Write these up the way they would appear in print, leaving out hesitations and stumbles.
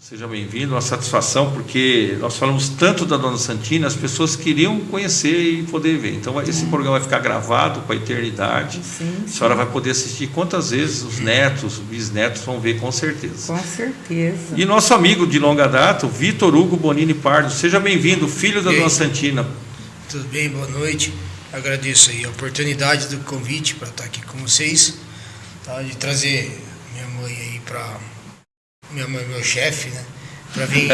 Seja bem-vindo, uma satisfação, porque nós falamos tanto da Dona Santina, as pessoas queriam conhecer e poder ver. Então, esse programa vai ficar gravado para a eternidade. Sim. A senhora vai poder assistir quantas vezes os netos, os bisnetos vão ver, com certeza. Com certeza. E nosso amigo de longa data, o Vitor Hugo Bonini Pardo. Seja bem-vindo, filho da Dona Santina. Tudo bem, boa noite. Agradeço aí a oportunidade do convite para estar aqui com vocês, tá? De trazer minha mãe aí para... Minha mãe, meu chefe, né? Para vir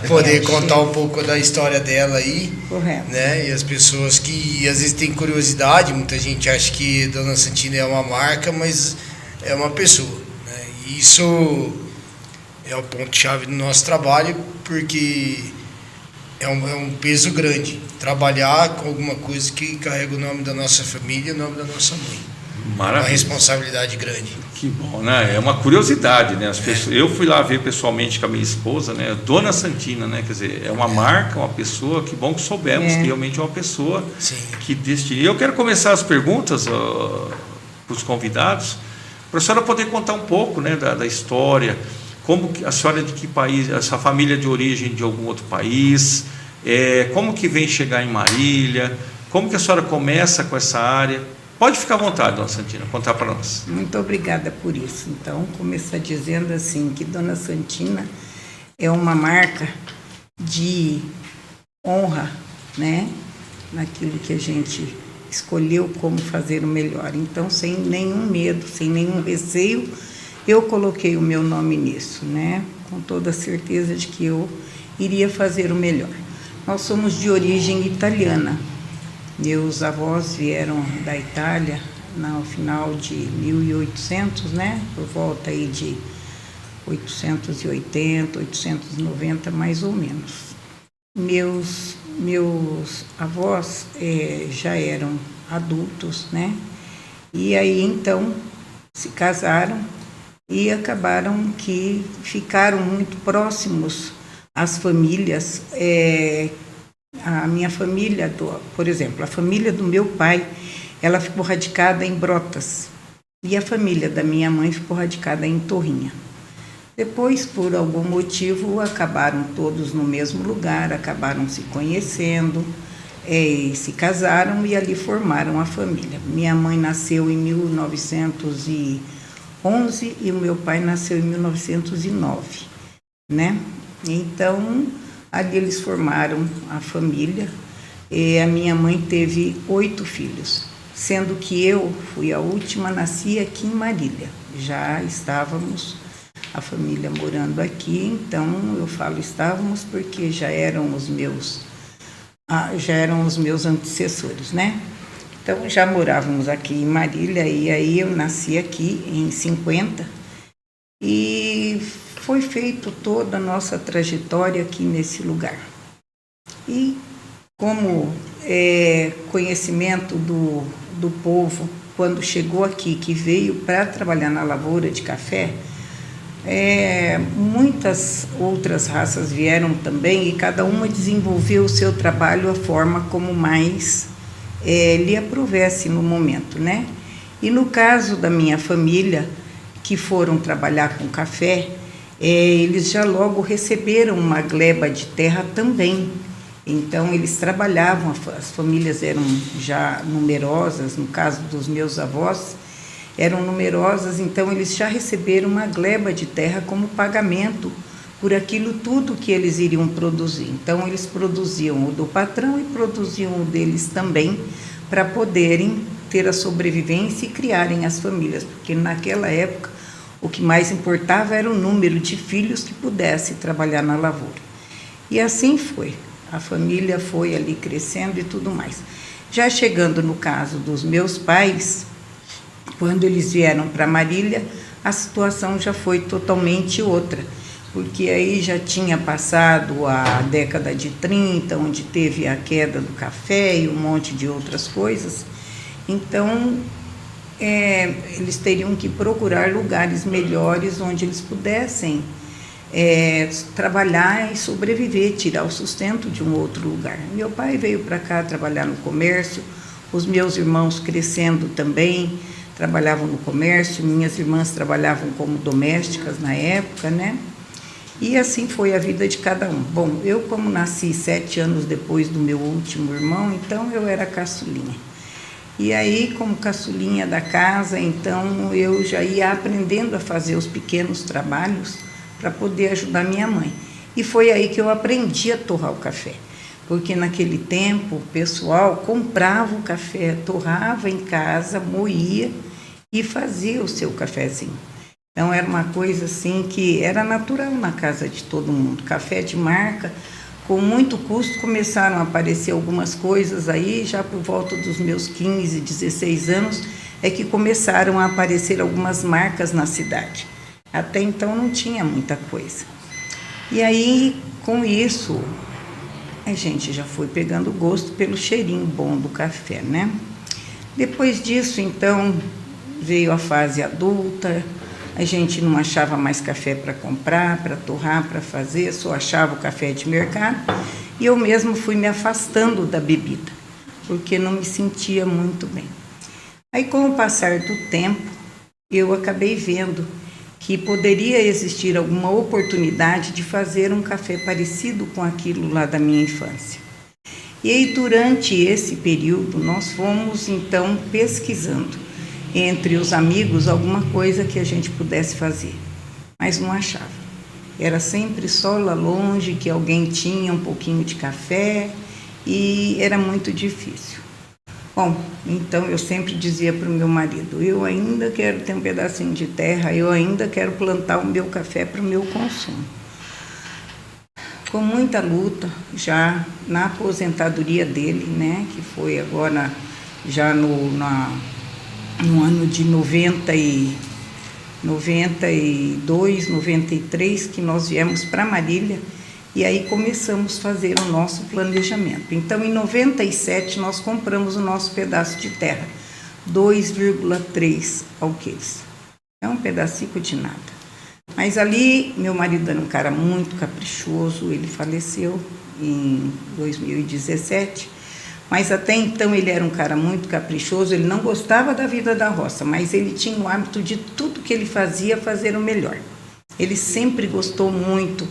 poder contar um pouco da história dela aí. Correto. Né? E as pessoas que às vezes têm curiosidade, muita gente acha que Dona Santina é uma marca, mas é uma pessoa, né? E isso é o ponto-chave do nosso trabalho, porque é um peso grande. Trabalhar com alguma coisa que carrega o nome da nossa família e o nome da nossa mãe. Maravilha. Uma responsabilidade grande. Que bom, né? É uma curiosidade, né? As pessoas, eu fui lá ver pessoalmente com a minha esposa, né? Dona Santina, né? Quer dizer, é uma marca, uma pessoa, que bom que soubemos que realmente é uma pessoa. Sim. Que destina. Eu quero começar as perguntas para os convidados, para a senhora poder contar um pouco, né, da história, como que, a senhora é de que país, essa família de origem de algum outro país, como que vem chegar em Marília, como que a senhora começa com essa área. Pode ficar à vontade, Dona Santina, contar para nós. Muito obrigada por isso. Então, começar dizendo assim, que Dona Santina é uma marca de honra, né? Naquilo que a gente escolheu como fazer o melhor. Então, sem nenhum medo, sem nenhum receio, eu coloquei o meu nome nisso, né? Com toda a certeza de que eu iria fazer o melhor. Nós somos de origem italiana. Meus avós vieram da Itália no final de 1800, né? Por volta aí de 880, 890, mais ou menos. Meus avós já eram adultos, né? E aí, então, se casaram e acabaram que ficaram muito próximos às famílias. A minha família, por exemplo, a família do meu pai, ela ficou radicada em Brotas. E a família da minha mãe ficou radicada em Torrinha. Depois, por algum motivo, acabaram todos no mesmo lugar, acabaram se conhecendo, se casaram e ali formaram a família. Minha mãe nasceu em 1911 e o meu pai nasceu em 1909, né? Então, ali eles formaram a família. E a minha mãe teve 8 filhos, sendo que eu fui a última, nasci aqui em Marília. Já estávamos, a família morando aqui, então eu falo estávamos porque já eram os meus antecessores, né? Então já morávamos aqui em Marília e aí eu nasci aqui em 50 e foi feito toda a nossa trajetória aqui nesse lugar. E como conhecimento do povo, quando chegou aqui, que veio para trabalhar na lavoura de café, muitas outras raças vieram também e cada uma desenvolveu o seu trabalho a forma como mais lhe aprovesse no momento, né? E no caso da minha família, que foram trabalhar com café, eles já logo receberam uma gleba de terra também. Então, eles trabalhavam, as famílias eram já numerosas, no caso dos meus avós, eram numerosas, então eles já receberam uma gleba de terra como pagamento por aquilo tudo que eles iriam produzir. Então, eles produziam o do patrão e produziam o deles também, para poderem ter a sobrevivência e criarem as famílias, porque naquela época o que mais importava era o número de filhos que pudesse trabalhar na lavoura. E assim foi. A família foi ali crescendo e tudo mais. Já chegando no caso dos meus pais, quando eles vieram para Marília, a situação já foi totalmente outra, porque aí já tinha passado a década de 30, onde teve a queda do café e um monte de outras coisas. Então, eles teriam que procurar lugares melhores onde eles pudessem trabalhar e sobreviver, tirar o sustento de um outro lugar. Meu pai veio para cá trabalhar no comércio, os meus irmãos crescendo também trabalhavam no comércio, minhas irmãs trabalhavam como domésticas na época, né? E assim foi a vida de cada um. Bom, eu como nasci 7 anos depois do meu último irmão, então eu era caçulinha. E aí, como caçulinha da casa, então eu já ia aprendendo a fazer os pequenos trabalhos para poder ajudar minha mãe. E foi aí que eu aprendi a torrar o café. Porque naquele tempo o pessoal comprava o café, torrava em casa, moía e fazia o seu cafezinho. Então era uma coisa assim que era natural na casa de todo mundo. Café de marca, com muito custo começaram a aparecer algumas coisas aí, já por volta dos meus 15, 16 anos, é que começaram a aparecer algumas marcas na cidade. Até então não tinha muita coisa. E aí, com isso, a gente já foi pegando gosto pelo cheirinho bom do café, né? Depois disso, então, veio a fase adulta, a gente não achava mais café para comprar, para torrar, para fazer, só achava o café de mercado, e eu mesmo fui me afastando da bebida, porque não me sentia muito bem. Aí, com o passar do tempo, eu acabei vendo que poderia existir alguma oportunidade de fazer um café parecido com aquilo lá da minha infância. E aí, durante esse período, nós fomos, então, pesquisando entre os amigos alguma coisa que a gente pudesse fazer, mas não achava. Era sempre só lá longe que alguém tinha um pouquinho de café e era muito difícil. Bom, então eu sempre dizia para o meu marido, eu ainda quero ter um pedacinho de terra, eu ainda quero plantar o meu café para o meu consumo. Com muita luta, já na aposentadoria dele, né, que foi agora já no ano de 92, 93, que nós viemos para Marília, e aí começamos a fazer o nosso planejamento. Então, em 97, nós compramos o nosso pedaço de terra, 2,3 alqueires. É um pedacinho de nada. Mas ali, meu marido era um cara muito caprichoso, ele faleceu em 2017, mas até então ele era um cara muito caprichoso, ele não gostava da vida da roça, mas ele tinha o hábito de tudo que ele fazia, fazer o melhor. Ele sempre gostou muito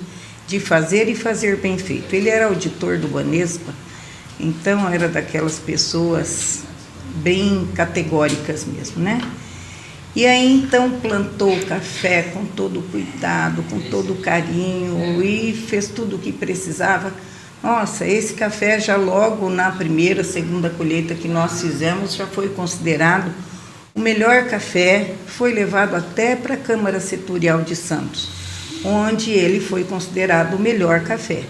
de fazer e fazer bem feito. Ele era auditor do Banespa, então era daquelas pessoas bem categóricas mesmo, né? E aí então plantou o café com todo o cuidado, com todo o carinho e fez tudo o que precisava. Nossa, esse café já logo na primeira, segunda colheita que nós fizemos já foi considerado o melhor café, foi levado até para a Câmara Setorial de Santos, onde ele foi considerado o melhor café.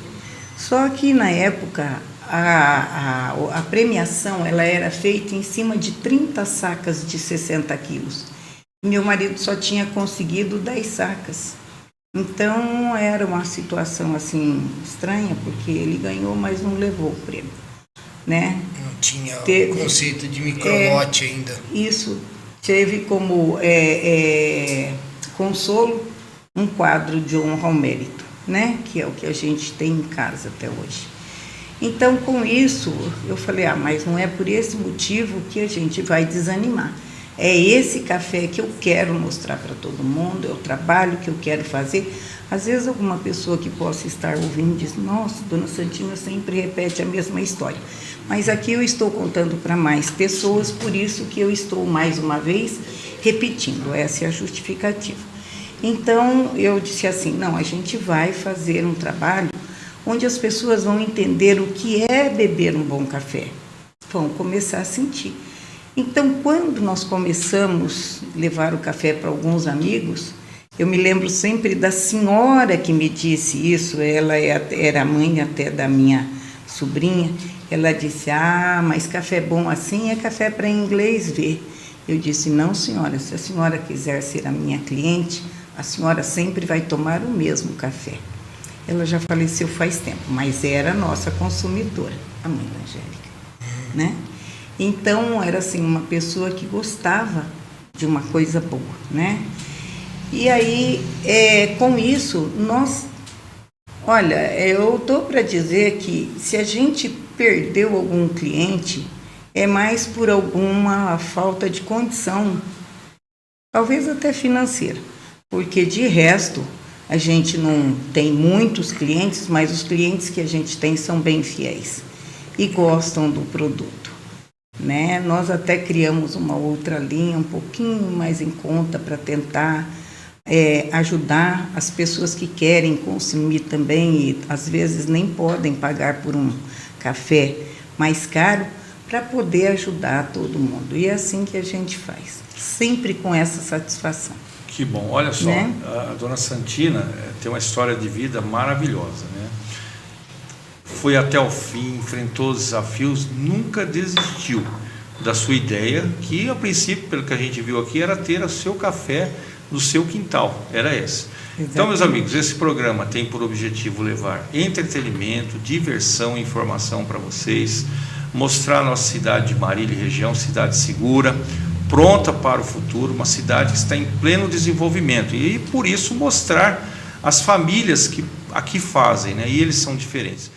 Só que na época a premiação ela era feita em cima de 30 sacas de 60 quilos. Meu marido só tinha conseguido 10 sacas. Então era uma situação assim estranha, porque ele ganhou, mas não levou o prêmio, né? Não tinha o conceito de microlote ainda. Isso teve como consolo um quadro de honra ao mérito, né? Que é o que a gente tem em casa até hoje. Então, com isso, eu falei, mas não é por esse motivo que a gente vai desanimar. É esse café que eu quero mostrar para todo mundo, é o trabalho que eu quero fazer. Às vezes alguma pessoa que possa estar ouvindo diz, nossa, Dona Santina sempre repete a mesma história. Mas aqui eu estou contando para mais pessoas, por isso que eu estou mais uma vez repetindo, essa é a justificativa. Então eu disse assim, não, a gente vai fazer um trabalho onde as pessoas vão entender o que é beber um bom café, vão começar a sentir. Então, quando nós começamos a levar o café para alguns amigos, eu me lembro sempre da senhora que me disse isso, ela era mãe até da minha sobrinha, ela disse, mas café bom assim é café para inglês ver. Eu disse, não senhora, se a senhora quiser ser a minha cliente, a senhora sempre vai tomar o mesmo café. Ela já faleceu faz tempo, mas era nossa consumidora, a mãe da Angélica, né? Então, era assim, uma pessoa que gostava de uma coisa boa, né? E aí, com isso, eu estou para dizer que se a gente perdeu algum cliente, é mais por alguma falta de condição, talvez até financeira, porque de resto, A gente não tem muitos clientes, mas os clientes que a gente tem são bem fiéis e gostam do produto, né? Nós até criamos uma outra linha um pouquinho mais em conta para tentar ajudar as pessoas que querem consumir também e às vezes nem podem pagar por um café mais caro, para poder ajudar todo mundo. E é assim que a gente faz, sempre com essa satisfação. Que bom, olha só, né? A dona Santina tem uma história de vida maravilhosa, né? Foi até o fim, enfrentou os desafios, nunca desistiu da sua ideia, que a princípio, pelo que a gente viu aqui, era ter o seu café no seu quintal, era esse. Exatamente. Então, meus amigos, esse programa tem por objetivo levar entretenimento, diversão e informação para vocês, mostrar a nossa cidade de Marília e região, cidade segura, pronta para o futuro, uma cidade que está em pleno desenvolvimento, e por isso mostrar as famílias que aqui fazem, né? E eles são diferentes.